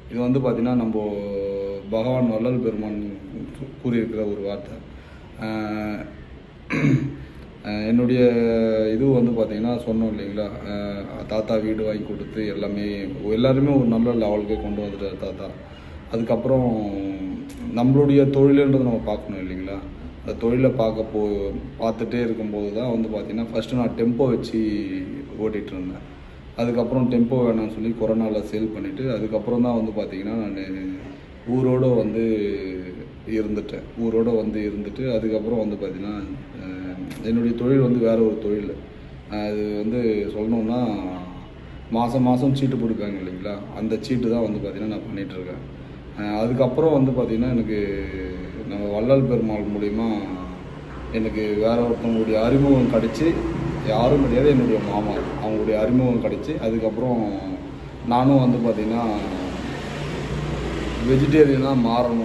இது வந்து பார்த்திங்கன்னா நம்ம பகவான் வள்ளல் பெருமான் கூறியிருக்கிற ஒரு வார்த்தை. என்னுடைய இது வந்து பார்த்திங்கன்னா சொன்னோம் இல்லைங்களா, தாத்தா வீடு வாங்கி கொடுத்து எல்லாருமே ஒரு நல்ல லெவலுக்கு கொண்டு வந்துட்டார் தாத்தா. அதுக்கப்புறம் நம்மளுடைய தொழிலுன்றதை நம்ம பார்க்கணும் இல்லைங்களா. அந்த தொழிலை பார்த்துட்டே இருக்கும்போது தான் வந்து பார்த்திங்கன்னா ஃபஸ்ட்டு நான் டெம்போ வச்சு ஓட்டிகிட்டு இருந்தேன். அதுக்கப்புறம் டெம்போ வேணாம்னு சொல்லி கொரோனாவில் சேல் பண்ணிவிட்டு அதுக்கப்புறம் தான் வந்து பார்த்திங்கன்னா நான் ஊரோடு வந்து இருந்துட்டு அதுக்கப்புறம் வந்து பார்த்திங்கன்னா என்னுடைய தொழில் வந்து வேறு ஒரு தொழில். அது வந்து சொல்லணுன்னா மாதம் சீட்டு பிடிப்பாங்க இல்லைங்களா, அந்த சீட்டு தான் வந்து பார்த்திங்கன்னா நான் பண்ணிகிட்ருக்கேன். அதுக்கப்புறம் வந்து பார்த்திங்கன்னா எனக்கு நம்ம வள்ளல் பெருமாள் மூலிமா எனக்கு வேறு ஒருத்தவங்களுடைய அறிமுகம் கிடச்சி, யாரும் கிடையாது, என்னுடைய மாமா அவங்களுடைய அறிமுகம் கிடச்சி அதுக்கப்புறம் நானும் வந்து பார்த்திங்கன்னா வெஜிடேரியனாக மாறணும்